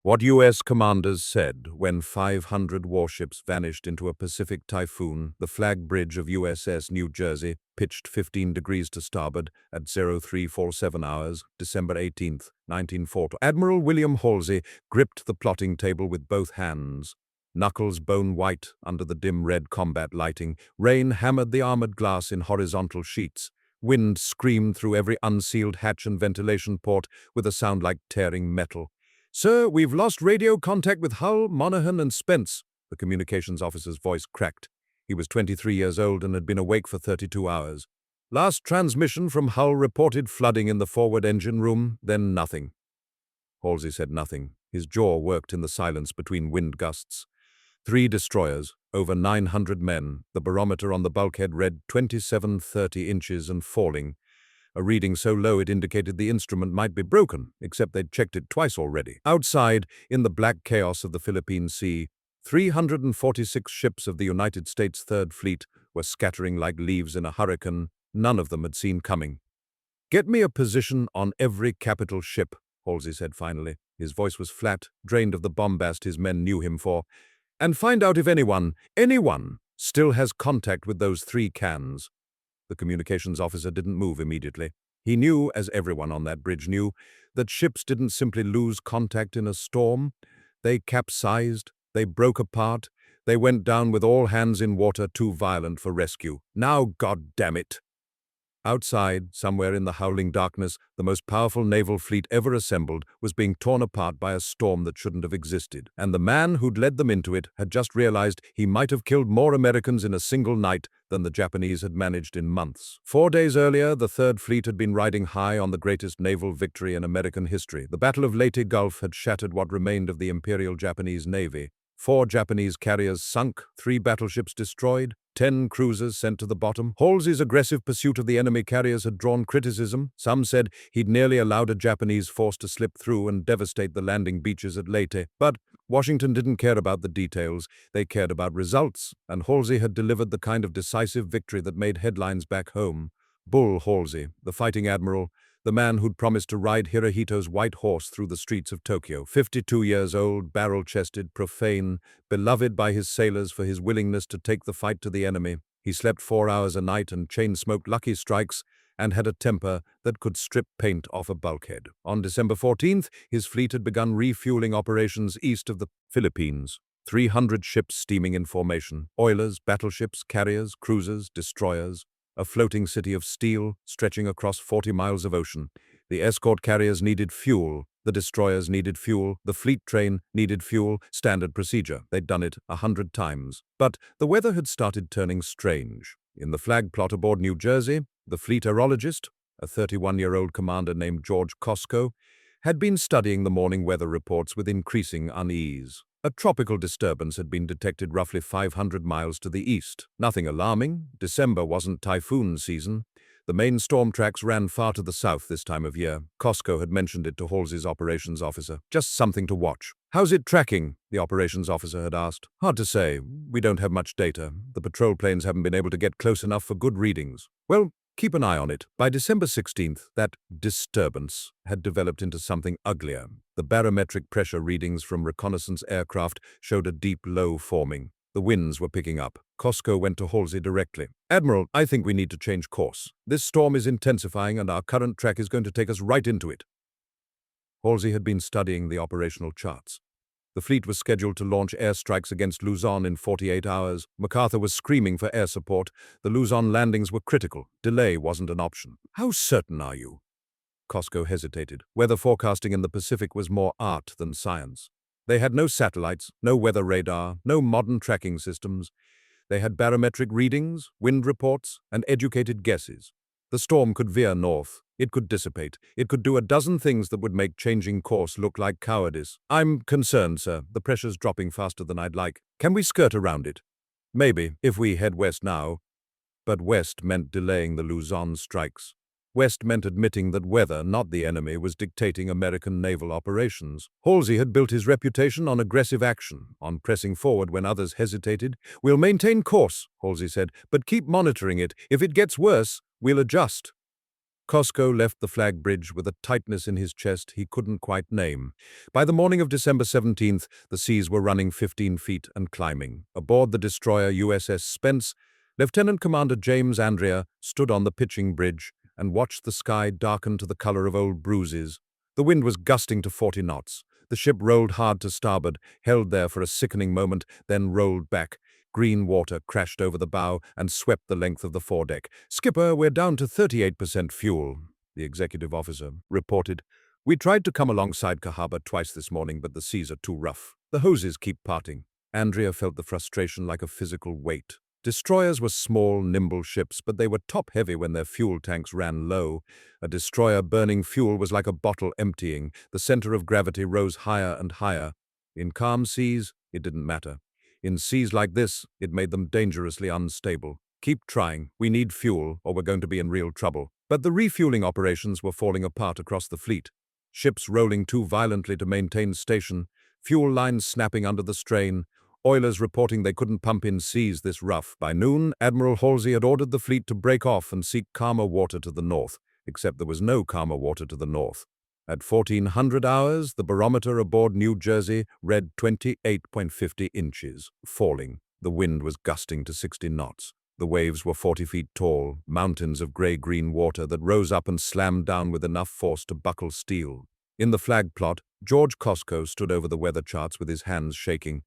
What U.S. commanders said when 500 warships vanished into a Pacific typhoon, the flag bridge of USS New Jersey, pitched 15 degrees to starboard at 0347 hours, December 18, 1940. Admiral William Halsey gripped the plotting table with both hands. Knuckles bone white under the dim red combat lighting, rain hammered the armored glass in horizontal sheets. Wind screamed through every unsealed hatch and ventilation port with a sound like tearing metal. "Sir, we've lost radio contact with Hull, Monaghan, and Spence," the communications officer's voice cracked. He was 23 years old and had been awake for 32 hours. "Last transmission from Hull reported flooding in the forward engine room, then nothing." Halsey said nothing. His jaw worked in the silence between wind gusts. 3 destroyers, over 900 men. The barometer on the bulkhead read 2730 inches and falling. A reading so low it indicated the instrument might be broken, except they'd checked it twice already. Outside, in the black chaos of the Philippine Sea, 346 ships of the United States Third Fleet were scattering like leaves in a hurricane none of them had seen coming. "Get me a position on every capital ship," Halsey said finally. His voice was flat, drained of the bombast his men knew him for. "And find out if anyone, still has contact with those 3 cans." The communications officer didn't move immediately. He knew, as everyone on that bridge knew, that ships didn't simply lose contact in a storm. They capsized, they broke apart, they went down with all hands in water too violent for rescue. Now, God damn it! Outside, somewhere in the howling darkness, the most powerful naval fleet ever assembled was being torn apart by a storm that shouldn't have existed. And the man who'd led them into it had just realized he might have killed more Americans in a single night than the Japanese had managed in months. 4 days earlier, the Third Fleet had been riding high on the greatest naval victory in American history. The Battle of Leyte Gulf had shattered what remained of the Imperial Japanese Navy. 4 Japanese carriers sunk, 3 battleships destroyed, 10 cruisers sent to the bottom. Halsey's aggressive pursuit of the enemy carriers had drawn criticism. Some said he'd nearly allowed a Japanese force to slip through and devastate the landing beaches at Leyte. But Washington didn't care about the details. They cared about results, and Halsey had delivered the kind of decisive victory that made headlines back home. Bull Halsey, the fighting admiral, the man who'd promised to ride Hirohito's white horse through the streets of Tokyo. 52 years old, barrel-chested, profane, beloved by his sailors for his willingness to take the fight to the enemy. He slept 4 hours a night and chain-smoked Lucky Strikes and had a temper that could strip paint off a bulkhead. On December 14th, his fleet had begun refueling operations east of the Philippines. 300 ships steaming in formation. Oilers, battleships, carriers, cruisers, destroyers. A floating city of steel stretching across 40 miles of ocean. The escort carriers needed fuel. The destroyers needed fuel. The fleet train needed fuel. Standard procedure. They'd done it 100 times. But the weather had started turning strange. In the flag plot aboard New Jersey, the fleet aerologist, a 31-year-old commander named George Cosco, had been studying the morning weather reports with increasing unease. A tropical disturbance had been detected roughly 500 miles to the east. Nothing alarming. December wasn't typhoon season. The main storm tracks ran far to the south this time of year. Cosco had mentioned it to Halsey's operations officer. "Just something to watch." "How's it tracking?" the operations officer had asked. "Hard to say. We don't have much data. The patrol planes haven't been able to get close enough for good readings." "Well, keep an eye on it." By December 16th, that disturbance had developed into something uglier. The barometric pressure readings from reconnaissance aircraft showed a deep low forming. The winds were picking up. Cosco went to Halsey directly. "Admiral, I think we need to change course. This storm is intensifying and our current track is going to take us right into it." Halsey had been studying the operational charts. The fleet was scheduled to launch airstrikes against Luzon in 48 hours. MacArthur was screaming for air support. The Luzon landings were critical. Delay wasn't an option. "How certain are you?" Cosco hesitated. Weather forecasting in the Pacific was more art than science. They had no satellites, no weather radar, no modern tracking systems. They had barometric readings, wind reports, and educated guesses. The storm could veer north. It could dissipate. It could do a dozen things that would make changing course look like cowardice. "I'm concerned, sir. The pressure's dropping faster than I'd like. Can we skirt around it?" "Maybe, if we head west now." But west meant delaying the Luzon strikes. West meant admitting that weather, not the enemy, was dictating American naval operations. Halsey had built his reputation on aggressive action, on pressing forward when others hesitated. "We'll maintain course," Halsey said, "but keep monitoring it. If it gets worse, we'll adjust." Cosco left the flag bridge with a tightness in his chest he couldn't quite name. By the morning of December 17th, the seas were running 15 feet and climbing. Aboard the destroyer USS Spence, Lieutenant Commander James Andrea stood on the pitching bridge and watched the sky darken to the color of old bruises. The wind was gusting to 40 knots. The ship rolled hard to starboard, held there for a sickening moment, then rolled back. Green water crashed over the bow and swept the length of the foredeck. "Skipper, we're down to 38% fuel," the executive officer reported. "We tried to come alongside Cahaba twice this morning, but the seas are too rough. The hoses keep parting." Andrea felt the frustration like a physical weight. Destroyers were small, nimble ships, but they were top-heavy when their fuel tanks ran low. A destroyer burning fuel was like a bottle emptying. The center of gravity rose higher and higher. In calm seas, it didn't matter. In seas like this, it made them dangerously unstable. "Keep trying. We need fuel, or we're going to be in real trouble." But the refueling operations were falling apart across the fleet. Ships rolling too violently to maintain station, fuel lines snapping under the strain, oilers reporting they couldn't pump in seas this rough. By noon, Admiral Halsey had ordered the fleet to break off and seek calmer water to the north, except there was no calmer water to the north. At 1400 hours, the barometer aboard New Jersey read 28.50 inches, falling. The wind was gusting to 60 knots. The waves were 40 feet tall, mountains of gray-green water that rose up and slammed down with enough force to buckle steel. In the flag plot, George Cosco stood over the weather charts with his hands shaking.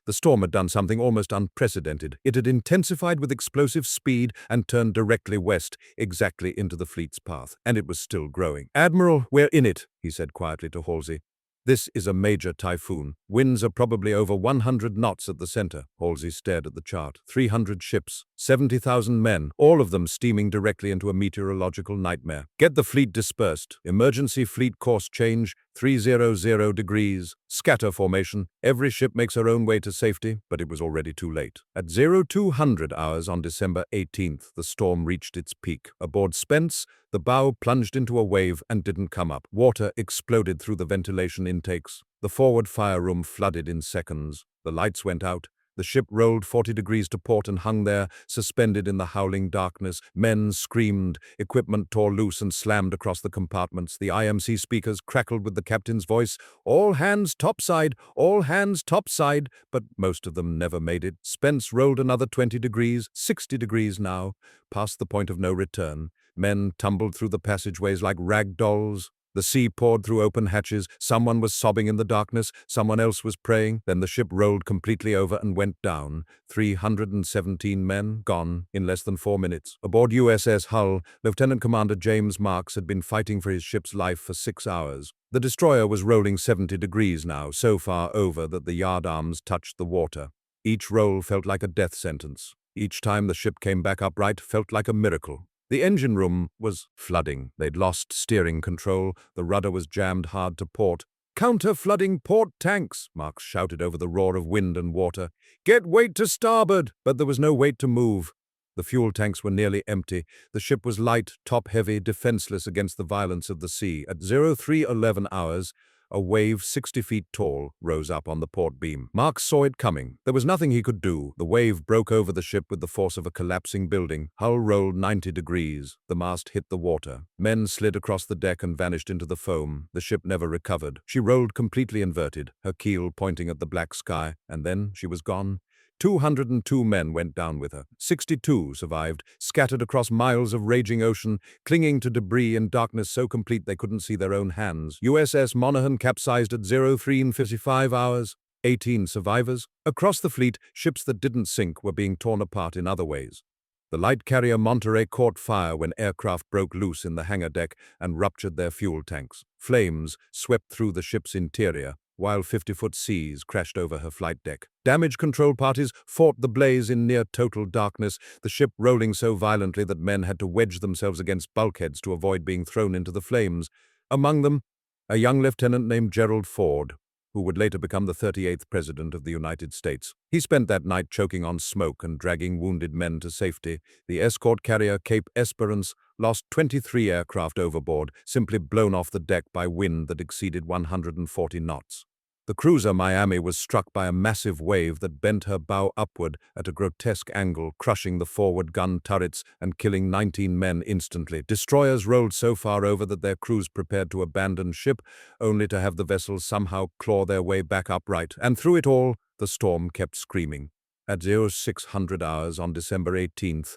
The storm had done something almost unprecedented. It had intensified with explosive speed and turned directly west, exactly into the fleet's path. And it was still growing. "Admiral, we're in it," he said quietly to Halsey. "This is a major typhoon. Winds are probably over 100 knots at the center." Halsey stared at the chart. 300 ships, 70,000 men, all of them steaming directly into a meteorological nightmare. "Get the fleet dispersed. Emergency fleet course change, 300 degrees. Scatter formation. Every ship makes her own way to safety," but it was already too late. At 0200 hours on December 18th, the storm reached its peak. Aboard Spence, the bow plunged into a wave and didn't come up. Water exploded through the ventilation intakes. The forward fire room flooded in seconds. The lights went out. The ship rolled 40 degrees to port and hung there, suspended in the howling darkness. Men screamed. Equipment tore loose and slammed across the compartments. The IMC speakers crackled with the captain's voice. "All hands topside! All hands topside!" But most of them never made it. Spence rolled another 20 degrees, 60 degrees now, past the point of no return. Men tumbled through the passageways like rag dolls. The sea poured through open hatches. Someone was sobbing in the darkness. Someone else was praying. Then the ship rolled completely over and went down. 317 men gone in less than 4 minutes. Aboard USS Hull, Lieutenant Commander James Marks had been fighting for his ship's life for 6 hours. The destroyer was rolling 70 degrees now, so far over that the yardarms touched the water. Each roll felt like a death sentence. Each time the ship came back upright felt like a miracle. The engine room was flooding. They'd lost steering control. The rudder was jammed hard to port. "Counter-flooding port tanks!" Marks shouted over the roar of wind and water. "Get weight to starboard!" But there was no weight to move. The fuel tanks were nearly empty. The ship was light, top-heavy, defenseless against the violence of the sea. At 0311 hours, a wave 60 feet tall rose up on the port beam. Marks saw it coming. There was nothing he could do. The wave broke over the ship with the force of a collapsing building. Hull rolled 90 degrees. The mast hit the water. Men slid across the deck and vanished into the foam. The ship never recovered. She rolled completely inverted, her keel pointing at the black sky, and then she was gone. 202 men went down with her. 62 survived, scattered across miles of raging ocean, clinging to debris in darkness so complete they couldn't see their own hands. USS Monaghan capsized at 03:55 hours. 18 survivors. Across the fleet, ships that didn't sink were being torn apart in other ways. The light carrier Monterey caught fire when aircraft broke loose in the hangar deck and ruptured their fuel tanks. Flames swept through the ship's interior, while 50-foot seas crashed over her flight deck. Damage control parties fought the blaze in near-total darkness, the ship rolling so violently that men had to wedge themselves against bulkheads to avoid being thrown into the flames. Among them, a young lieutenant named Gerald Ford, who would later become the 38th President of the United States. He spent that night choking on smoke and dragging wounded men to safety. The escort carrier Cape Esperance lost 23 aircraft overboard, simply blown off the deck by wind that exceeded 140 knots. The cruiser Miami was struck by a massive wave that bent her bow upward at a grotesque angle, crushing the forward gun turrets and killing 19 men instantly. Destroyers rolled so far over that their crews prepared to abandon ship, only to have the vessels somehow claw their way back upright. And through it all, the storm kept screaming. At 0600 hours on December 18th,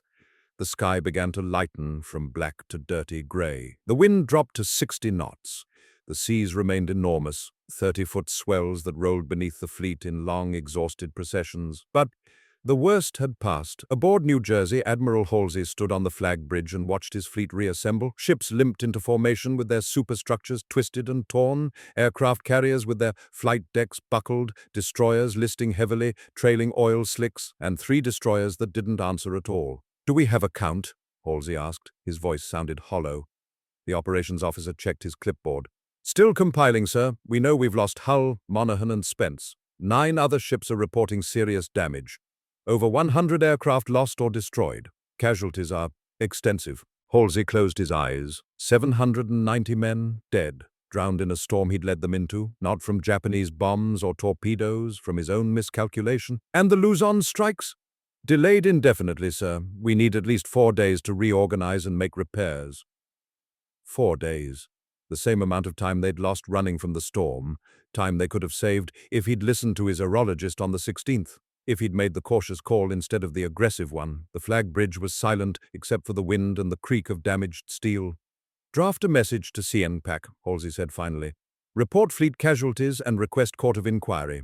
the sky began to lighten from black to dirty grey. The wind dropped to 60 knots. The seas remained enormous, 30-foot swells that rolled beneath the fleet in long, exhausted processions. But the worst had passed. Aboard New Jersey, Admiral Halsey stood on the flag bridge and watched his fleet reassemble. Ships limped into formation with their superstructures twisted and torn, aircraft carriers with their flight decks buckled, destroyers listing heavily, trailing oil slicks, and 3 destroyers that didn't answer at all. "Do we have a count?" Halsey asked. His voice sounded hollow. The operations officer checked his clipboard. "Still compiling, sir. We know we've lost Hull, Monaghan, and Spence. 9 other ships are reporting serious damage. Over 100 aircraft lost or destroyed. Casualties are extensive." Halsey closed his eyes. 790 men dead, drowned in a storm he'd led them into, not from Japanese bombs or torpedoes, from his own miscalculation. "And the Luzon strikes?" "Delayed indefinitely, sir. We need at least 4 days to reorganize and make repairs." 4 days. The same amount of time they'd lost running from the storm, time they could have saved if he'd listened to his aerologist on the 16th, if he'd made the cautious call instead of the aggressive one. The flag bridge was silent except for the wind and the creak of damaged steel. "Draft a message to CNPAC," Halsey said finally. "Report fleet casualties and request court of inquiry."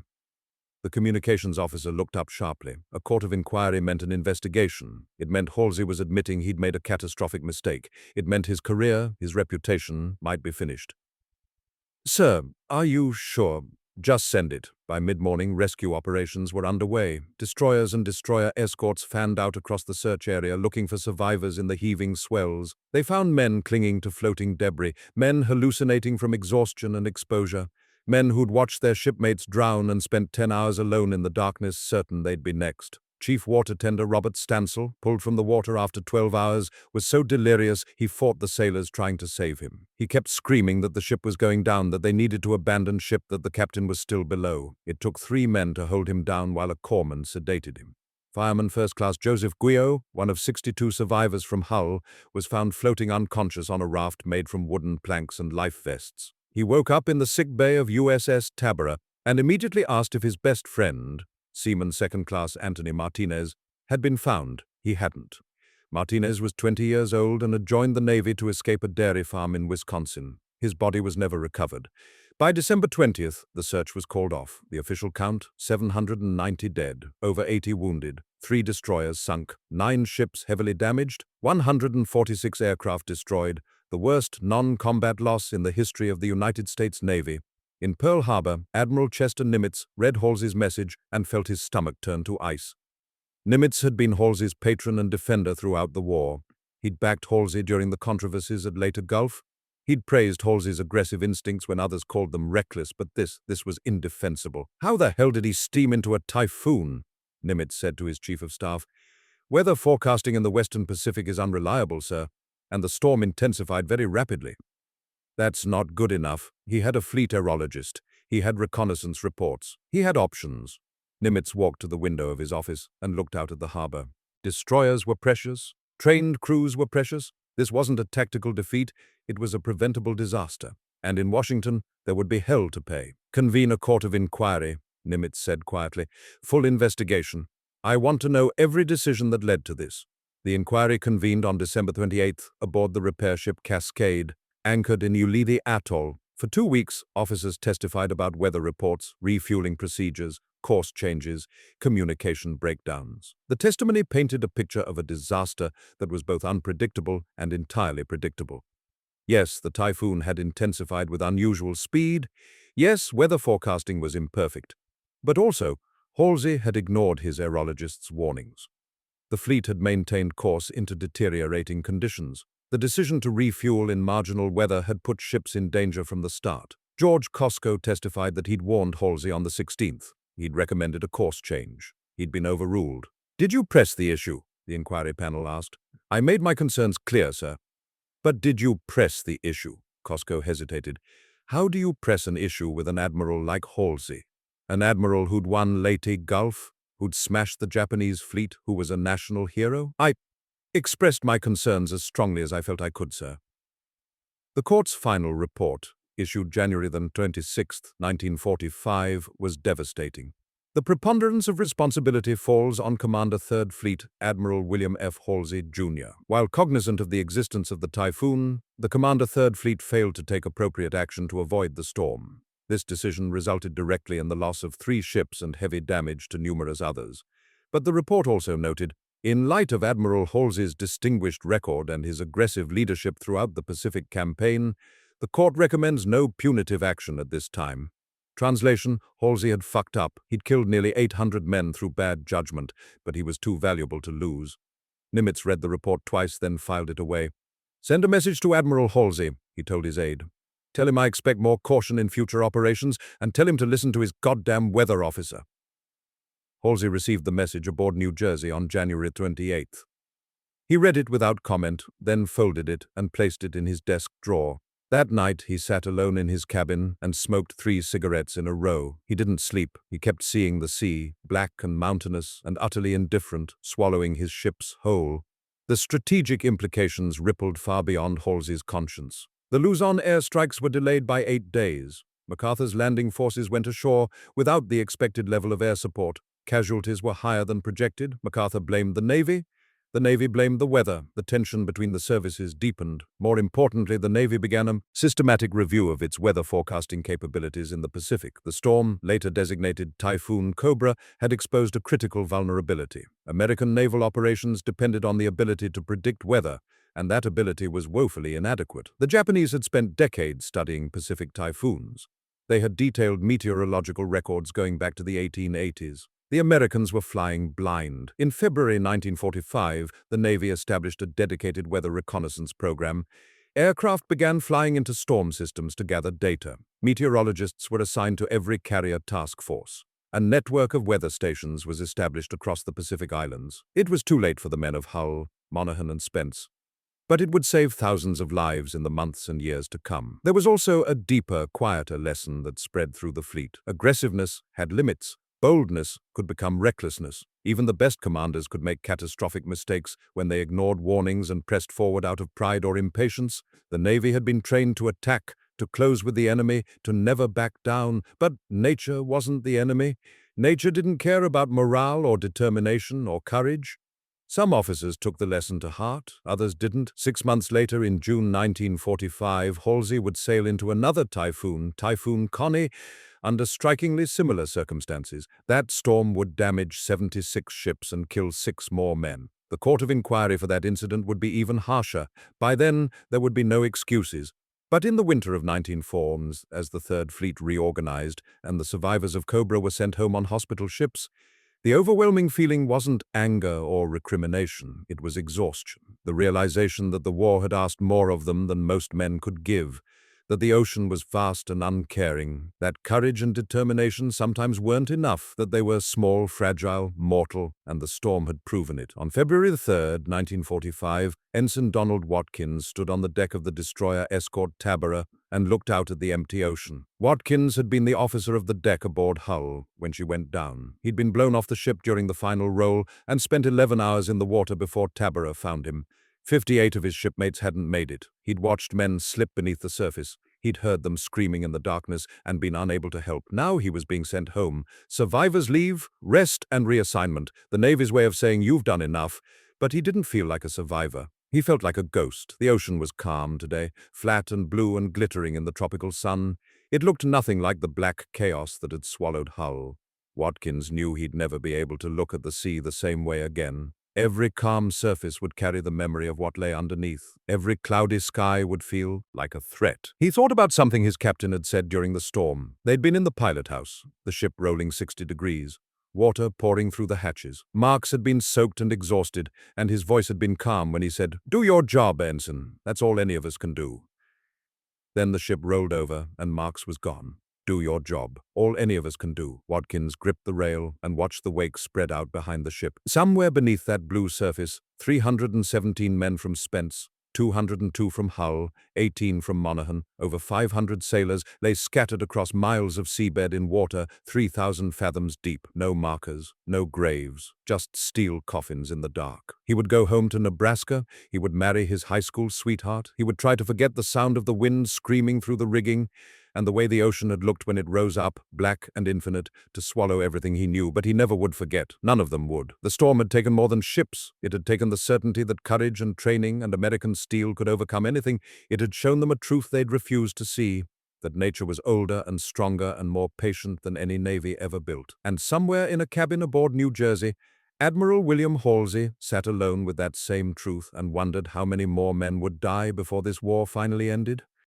The communications officer looked up sharply. A court of inquiry meant an investigation. It meant Halsey was admitting he'd made a catastrophic mistake. It meant his career, his reputation, might be finished. "Sir, are you sure?" "Just send it." By mid-morning, rescue operations were underway. Destroyers and destroyer escorts fanned out across the search area, looking for survivors in the heaving swells. They found men clinging to floating debris, men hallucinating from exhaustion and exposure, men who'd watched their shipmates drown and spent 10 hours alone in the darkness, certain they'd be next. Chief water tender Robert Stansel, pulled from the water after 12 hours, was so delirious he fought the sailors trying to save him. He kept screaming that the ship was going down, that they needed to abandon ship, that the captain was still below. It took 3 men to hold him down while a corpsman sedated him. Fireman First Class Joseph Guillot, one of 62 survivors from Hull, was found floating unconscious on a raft made from wooden planks and life vests. He woke up in the sick bay of USS Tabora and immediately asked if his best friend, Seaman Second Class Anthony Martinez, had been found. He hadn't. Martinez was 20 years old and had joined the Navy to escape a dairy farm in Wisconsin. His body was never recovered. By December 20th, the search was called off. The official count, 790 dead, over 80 wounded, 3 destroyers sunk, 9 ships heavily damaged, 146 aircraft destroyed, the worst non-combat loss in the history of the United States Navy. In Pearl Harbor, Admiral Chester Nimitz read Halsey's message and felt his stomach turn to ice. Nimitz had been Halsey's patron and defender throughout the war. He'd backed Halsey during the controversies at Later Gulf. He'd praised Halsey's aggressive instincts when others called them reckless, but this was indefensible. "How the hell did he steam into a typhoon?" Nimitz said to his chief of staff. "Weather forecasting in the Western Pacific is unreliable, sir, and the storm intensified very rapidly." "That's not good enough." He had a fleet aerologist. He had reconnaissance reports. He had options. Nimitz walked to the window of his office and looked out at the harbor. Destroyers were precious. Trained crews were precious. This wasn't a tactical defeat. It was a preventable disaster. And in Washington, there would be hell to pay. "Convene a court of inquiry," Nimitz said quietly. "Full investigation. I want to know every decision that led to this." The inquiry convened on December 28th aboard the repair ship Cascade, anchored in Ulithi Atoll. For 2 weeks, officers testified about weather reports, refueling procedures, course changes, communication breakdowns. The testimony painted a picture of a disaster that was both unpredictable and entirely predictable. Yes, the typhoon had intensified with unusual speed. Yes, weather forecasting was imperfect. But also, Halsey had ignored his aerologist's warnings. The fleet had maintained course into deteriorating conditions. The decision to refuel in marginal weather had put ships in danger from the start. George Cosco testified that he'd warned Halsey on the 16th. He'd recommended a course change. He'd been overruled. "Did you press the issue?" the inquiry panel asked. "I made my concerns clear, sir." "But did you press the issue?" Cosco hesitated. How do you press an issue with an admiral like Halsey? An admiral who'd won Leyte Gulf, who'd smashed the Japanese fleet, who was a national hero? I expressed my concerns as strongly as I felt I could, sir. The court's final report, issued January 26, 1945, was devastating. The preponderance of responsibility falls on Commander 3rd Fleet Admiral William F. Halsey, Jr. While cognizant of the existence of the Typhoon, the Commander 3rd Fleet failed to take appropriate action to avoid the storm. This decision resulted directly in the loss of 3 ships and heavy damage to numerous others. But the report also noted, in light of Admiral Halsey's distinguished record and his aggressive leadership throughout the Pacific campaign, the court recommends no punitive action at this time. Translation: Halsey had fucked up. He'd killed nearly 800 men through bad judgment, but he was too valuable to lose. Nimitz read the report twice, then filed it away. "Send a message to Admiral Halsey," he told his aide. "Tell him I expect more caution in future operations, and tell him to listen to his goddamn weather officer." Halsey received the message aboard New Jersey on January 28th. He read it without comment, then folded it and placed it in his desk drawer. That night, he sat alone in his cabin and smoked 3 cigarettes in a row. He didn't sleep. He kept seeing the sea, black and mountainous and utterly indifferent, swallowing his ship's whole. The strategic implications rippled far beyond Halsey's conscience. The Luzon airstrikes were delayed by 8 days. MacArthur's landing forces went ashore without the expected level of air support. Casualties were higher than projected. MacArthur blamed the Navy. The Navy blamed the weather. The tension between the services deepened. More importantly, the Navy began a systematic review of its weather forecasting capabilities in the Pacific. The storm, later designated Typhoon Cobra, had exposed a critical vulnerability. American naval operations depended on the ability to predict weather, and that ability was woefully inadequate. The Japanese had spent decades studying Pacific typhoons. They had detailed meteorological records going back to the 1880s. The Americans were flying blind. In February 1945, the Navy established a dedicated weather reconnaissance program. Aircraft began flying into storm systems to gather data. Meteorologists were assigned to every carrier task force. A network of weather stations was established across the Pacific Islands. It was too late for the men of Hull, Monaghan, and Spence, but it would save thousands of lives in the months and years to come. There was also a deeper, quieter lesson that spread through the fleet. Aggressiveness had limits. Boldness could become recklessness. Even the best commanders could make catastrophic mistakes when they ignored warnings and pressed forward out of pride or impatience. The Navy had been trained to attack, to close with the enemy, to never back down. But nature wasn't the enemy. Nature didn't care about morale or determination or courage. Some officers took the lesson to heart, others didn't. 6 months later, in June 1945, Halsey would sail into another typhoon, Typhoon Connie, under strikingly similar circumstances. That storm would damage 76 ships and kill 6 more men. The court of inquiry for that incident would be even harsher. By then, there would be no excuses. But in the winter of 1904, as the Third Fleet reorganized and the survivors of Cobra were sent home on hospital ships, the overwhelming feeling wasn't anger or recrimination, it was exhaustion. The realization that the war had asked more of them than most men could give, that the ocean was vast and uncaring, that courage and determination sometimes weren't enough, that they were small, fragile, mortal, and the storm had proven it. On February 3, 1945, Ensign Donald Watkins stood on the deck of the destroyer escort Tabora and looked out at the empty ocean. Watkins had been the officer of the deck aboard Hull when she went down. He'd been blown off the ship during the final roll and spent 11 hours in the water before Tabora found him. 58 of his shipmates hadn't made it. He'd watched men slip beneath the surface. He'd heard them screaming in the darkness and been unable to help. Now he was being sent home. Survivor's leave, rest, and reassignment. The Navy's way of saying you've done enough. But he didn't feel like a survivor. He felt like a ghost. The ocean was calm today, flat and blue and glittering in the tropical sun. It looked nothing like the black chaos that had swallowed Hull. Watkins knew he'd never be able to look at the sea the same way again. Every calm surface would carry the memory of what lay underneath. Every cloudy sky would feel like a threat. He thought about something his captain had said during the storm. They'd been in the pilot house, the ship rolling 60 degrees, water pouring through the hatches. Marks had been soaked and exhausted, and his voice had been calm when he said, "Do your job, Ensign. That's all any of us can do." Then the ship rolled over, and Marks was gone. Do your job. All any of us can do. Watkins gripped the rail and watched the wake spread out behind the ship. Somewhere beneath that blue surface, 317 men from Spence, 202 from Hull, 18 from Monaghan, over 500 sailors lay scattered across miles of seabed in water 3,000 fathoms deep. No markers, no graves, just steel coffins in the dark. He would go home to Nebraska. He would marry his high school sweetheart. He would try to forget the sound of the wind screaming through the rigging and the way the ocean had looked when it rose up, black and infinite, to swallow everything he knew. But he never would forget. None of them would. The storm had taken more than ships. It had taken the certainty that courage and training and American steel could overcome anything. It had shown them a truth they'd refused to see, that nature was older and stronger and more patient than any navy ever built. And somewhere in a cabin aboard New Jersey, Admiral William Halsey sat alone with that same truth and wondered how many more men would die before this war finally ended.